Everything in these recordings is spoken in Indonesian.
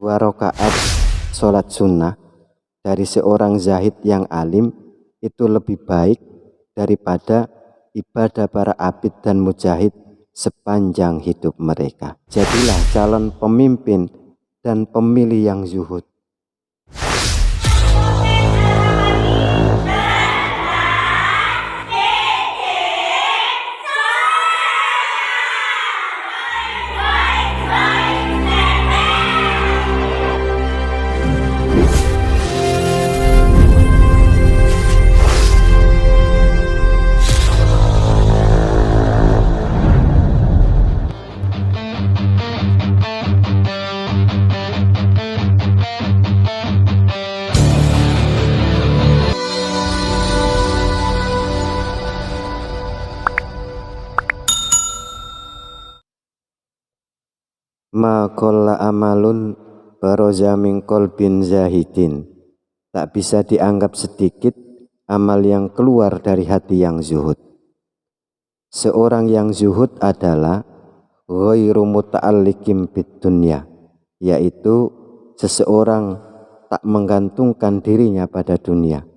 2 rakaat sholat sunnah dari seorang zahid yang alim itu lebih baik daripada ibadah para abid dan mujahid sepanjang hidup mereka. Jadilah calon pemimpin dan pemilih yang zuhud. Ma qalla amalun baroza min qalbin zahidin. Tak bisa dianggap sedikit amal yang keluar dari hati yang zuhud. Seorang yang zuhud adalah ghairu muta'alliqim bid dunya, yaitu seseorang tak menggantungkan dirinya pada dunia.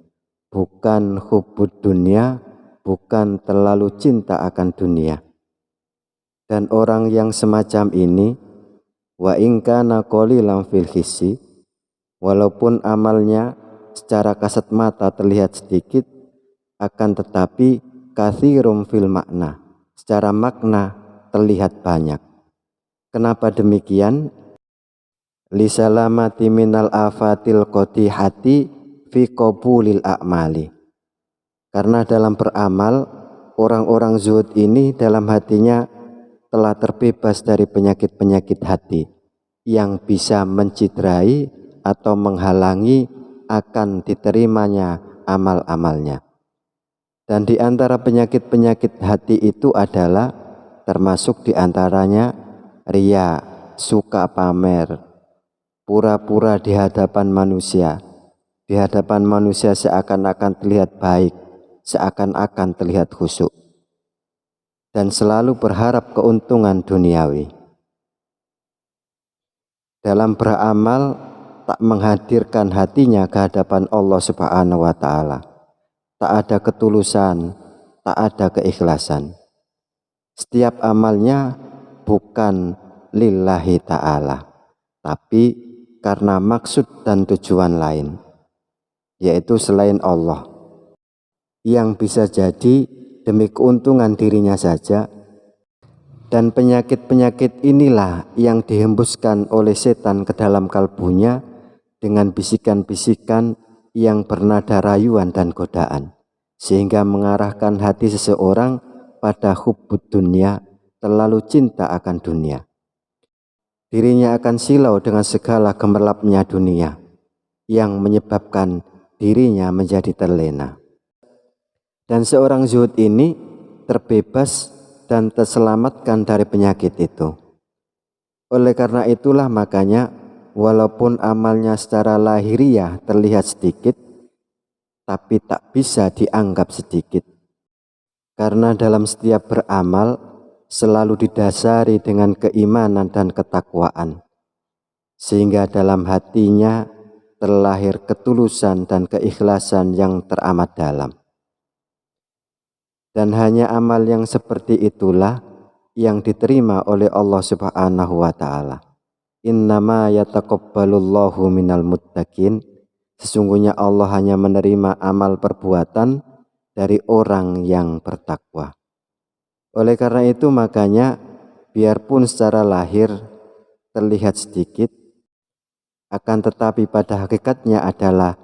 Bukan hubbud dunia, bukan terlalu cinta akan dunia. Dan orang yang semacam ini wa in kana qalilan fil hissi, walaupun amalnya secara kasat mata terlihat sedikit, akan tetapi katsirum fil makna, secara makna terlihat banyak. Kenapa demikian? Lisalamati minal afatil qadihati fi qabulil a'mali. Karena dalam beramal, orang-orang zuhud ini dalam hatinya telah terbebas dari penyakit-penyakit hati yang bisa menciderai atau menghalangi akan diterimanya amal-amalnya. Dan di antara penyakit-penyakit hati itu adalah termasuk di antaranya riya, suka pamer, pura-pura di hadapan manusia. Di hadapan manusia seakan-akan terlihat baik, seakan-akan terlihat khusyuk, dan selalu berharap keuntungan duniawi. Dalam beramal tak menghadirkan hatinya ke hadapan Allah Subhanahu wa Ta'ala. Tak ada ketulusan, tak ada keikhlasan. Setiap amalnya bukan lillahi ta'ala, tapi karena maksud dan tujuan lain, yaitu selain Allah, yang bisa jadi demi keuntungan dirinya saja. Dan penyakit-penyakit inilah yang dihembuskan oleh setan ke dalam kalbunya dengan bisikan-bisikan yang bernada rayuan dan godaan, sehingga mengarahkan hati seseorang pada hubbud dunia, terlalu cinta akan dunia. Dirinya akan silau dengan segala gemerlapnya dunia yang menyebabkan dirinya menjadi terlena. Dan seorang zuhud ini terbebas dan terselamatkan dari penyakit itu. Oleh karena itulah makanya walaupun amalnya secara lahiriah terlihat sedikit, tapi tak bisa dianggap sedikit. Karena dalam setiap beramal selalu didasari dengan keimanan dan ketakwaan, sehingga dalam hatinya terlahir ketulusan dan keikhlasan yang teramat dalam. Dan hanya amal yang seperti itulah yang diterima oleh Allah Subhanahu wa Ta'ala. Innama yataqabbalullahu minal muttaqin. Sesungguhnya Allah hanya menerima amal perbuatan dari orang yang bertakwa. Oleh karena itu makanya biarpun secara lahir terlihat sedikit, akan tetapi pada hakikatnya adalah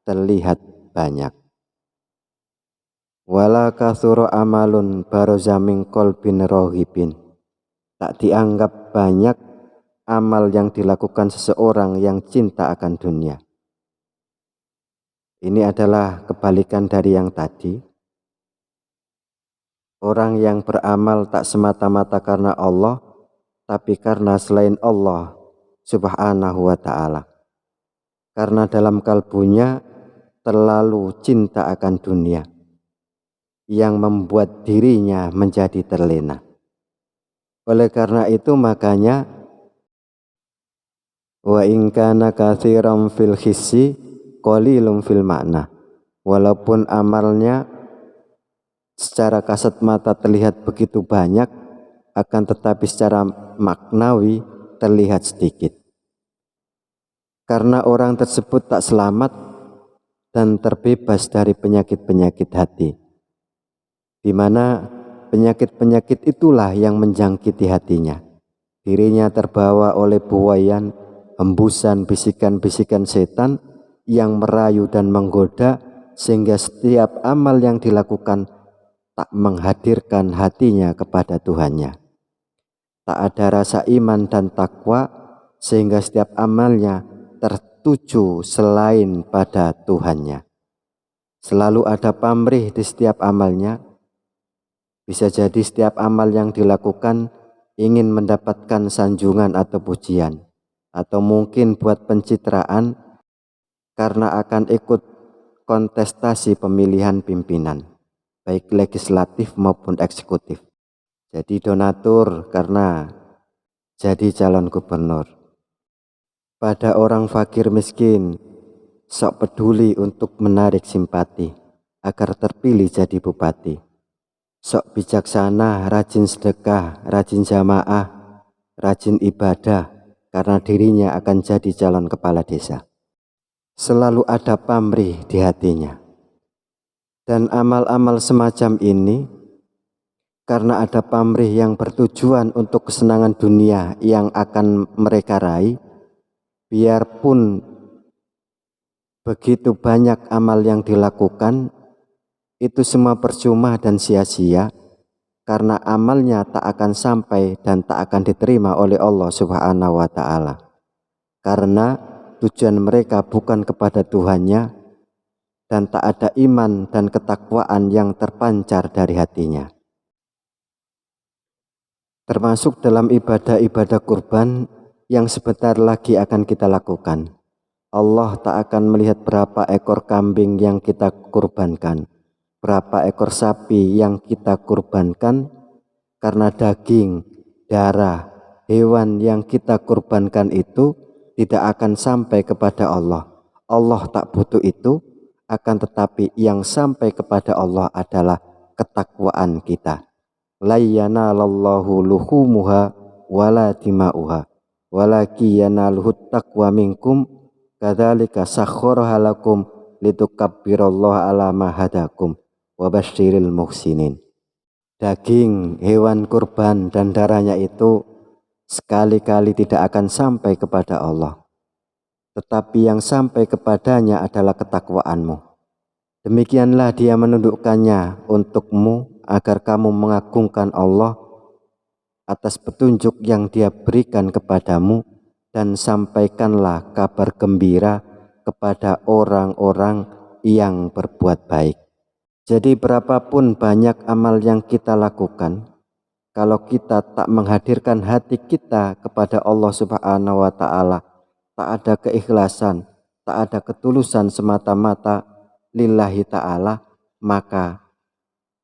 terlihat banyak. Wala katsura amalun baroza min qalbin rohibin. Tak dianggap banyak amal yang dilakukan seseorang yang cinta akan dunia. Ini adalah kebalikan dari yang tadi. Orang yang beramal tak semata-mata karena Allah, tapi karena selain Allah Subhanahu wa Ta'ala. Karena dalam kalbunya terlalu cinta akan dunia, yang membuat dirinya menjadi terlena. Oleh karena itu makanya Wa in kana katsiran fil hissi qalilum fil makna. Walaupun amalnya secara kasat mata terlihat begitu banyak, akan tetapi secara maknawi terlihat sedikit. Karena orang tersebut tak selamat dan terbebas dari penyakit-penyakit hati, di mana penyakit-penyakit itulah yang menjangkiti hatinya. Dirinya terbawa oleh buayan, hembusan bisikan-bisikan setan yang merayu dan menggoda, sehingga setiap amal yang dilakukan tak menghadirkan hatinya kepada Tuhannya. Tak ada rasa iman dan takwa, sehingga setiap amalnya tertuju selain pada Tuhannya. Selalu ada pamrih di setiap amalnya. Bisa jadi setiap amal yang dilakukan ingin mendapatkan sanjungan atau pujian, atau mungkin buat pencitraan karena akan ikut kontestasi pemilihan pimpinan, baik legislatif maupun eksekutif. Jadi donatur karena jadi calon gubernur. Pada orang fakir miskin, sok peduli untuk menarik simpati agar terpilih jadi bupati. Sok bijaksana, rajin sedekah, rajin jamaah, rajin ibadah, karena dirinya akan jadi calon kepala desa. Selalu ada pamrih di hatinya. Dan amal-amal semacam ini, karena ada pamrih yang bertujuan untuk kesenangan dunia yang akan mereka raih, biarpun begitu banyak amal yang dilakukan, itu semua percuma dan sia-sia, karena amalnya tak akan sampai dan tak akan diterima oleh Allah Subhanahu wa Ta'ala. Karena tujuan mereka bukan kepada Tuhannya, dan tak ada iman dan ketakwaan yang terpancar dari hatinya. Termasuk dalam ibadah-ibadah kurban yang sebentar lagi akan kita lakukan. Allah tak akan melihat berapa ekor kambing yang kita kurbankan, berapa ekor sapi yang kita kurbankan, karena daging, darah, hewan yang kita kurbankan itu tidak akan sampai kepada Allah. Allah tak butuh itu, akan tetapi yang sampai kepada Allah adalah ketakwaan kita. La yanalallahu luhumuha wala dima'uha walaki yanaluhut taqwa minkum kadzalika sakhkharaha lakum litukabbirullaha ala ma hadakum wa basyiril muhsinin. Daging hewan kurban dan darahnya itu sekali-kali tidak akan sampai kepada Allah, tetapi yang sampai kepadanya adalah ketakwaanmu. Demikianlah Dia menundukkannya untukmu agar kamu mengagungkan Allah atas petunjuk yang Dia berikan kepadamu, dan sampaikanlah kabar gembira kepada orang-orang yang berbuat baik. Jadi berapapun banyak amal yang kita lakukan, kalau kita tak menghadirkan hati kita kepada Allah Subhanahu wa Ta'ala, tak ada keikhlasan, tak ada ketulusan semata-mata lillahi ta'ala, maka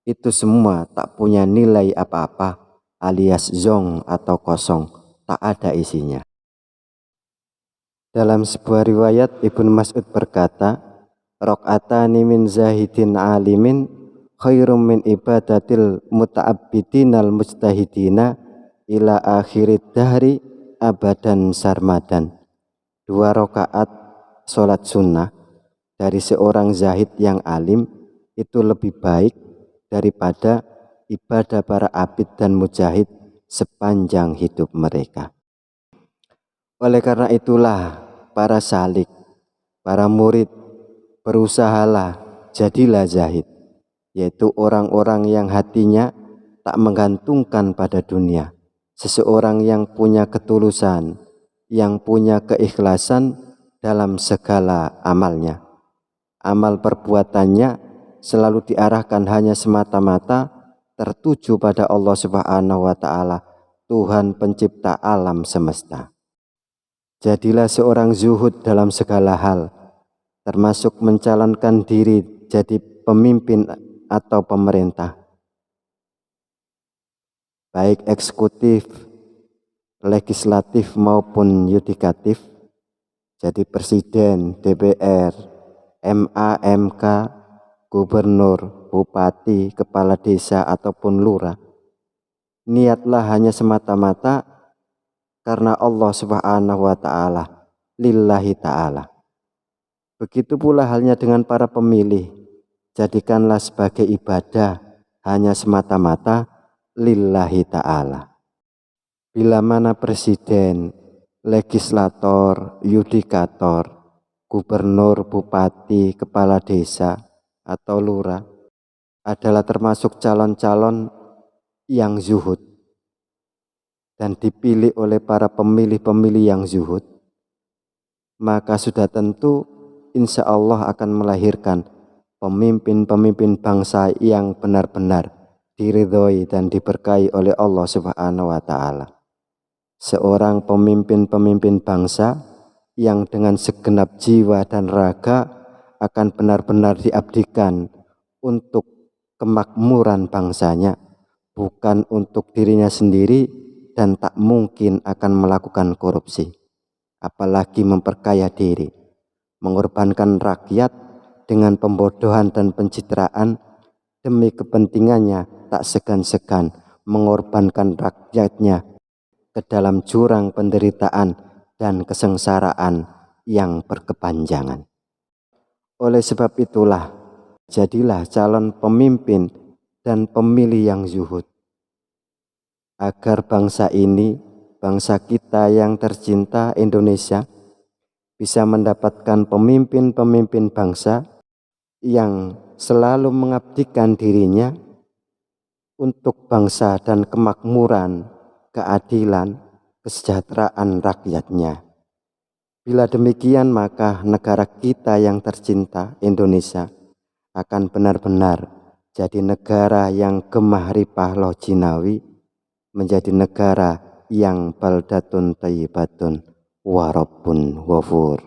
itu semua tak punya nilai apa-apa, alias zong atau kosong, tak ada isinya. Dalam sebuah riwayat, Ibnu Mas'ud berkata, raq'atani min zahidin alimin khairum min ibadatil muta'abbidinal mujtahidina ila akhirid dahri abadan sarmadan. 2 rakaat sholat sunnah dari seorang zahid yang alim itu lebih baik daripada ibadah para abid dan mujahid sepanjang hidup mereka. Oleh karena itulah para salik, para murid, berusahalah jadilah zahid, yaitu orang-orang yang hatinya tak menggantungkan pada dunia. Seseorang yang punya ketulusan, yang punya keikhlasan dalam segala amalnya. Amal perbuatannya selalu diarahkan hanya semata-mata tertuju pada Allah Subhanahu wa Ta'ala, Tuhan pencipta alam semesta. Jadilah seorang zuhud dalam segala hal, termasuk mencalonkan diri jadi pemimpin atau pemerintah, baik eksekutif, legislatif maupun yudikatif. Jadi presiden, DPR, MA, MK, gubernur, bupati, kepala desa ataupun lurah, niatlah hanya semata-mata karena Allah Subhanahu wa taala, lillahi taala. Begitu pula halnya dengan para pemilih, jadikanlah sebagai ibadah hanya semata-mata lillahi taala. Bila mana presiden, legislator, yudikator, gubernur, bupati, kepala desa, atau lurah adalah termasuk calon-calon yang zuhud dan dipilih oleh para pemilih-pemilih yang zuhud, maka sudah tentu insya Allah akan melahirkan pemimpin-pemimpin bangsa yang benar-benar diridhoi dan diberkahi oleh Allah Subhanahu wa taala. Seorang pemimpin-pemimpin bangsa yang dengan segenap jiwa dan raga akan benar-benar diabdikan untuk kemakmuran bangsanya, bukan untuk dirinya sendiri, dan tak mungkin akan melakukan korupsi, apalagi memperkaya diri, mengorbankan rakyat dengan pembodohan dan pencitraan demi kepentingannya, tak segan-segan mengorbankan rakyatnya ke dalam jurang penderitaan dan kesengsaraan yang berkepanjangan. Oleh sebab itulah, jadilah calon pemimpin dan pemilih yang zuhud, agar bangsa ini, bangsa kita yang tercinta Indonesia, bisa mendapatkan pemimpin-pemimpin bangsa yang selalu mengabdikan dirinya untuk bangsa dan kemakmuran, keadilan, kesejahteraan rakyatnya. Bila demikian, maka negara kita yang tercinta Indonesia akan benar-benar jadi negara yang gemah ripah loh jinawi, menjadi negara yang baldatun thayyibatun wa rabbun ghafur.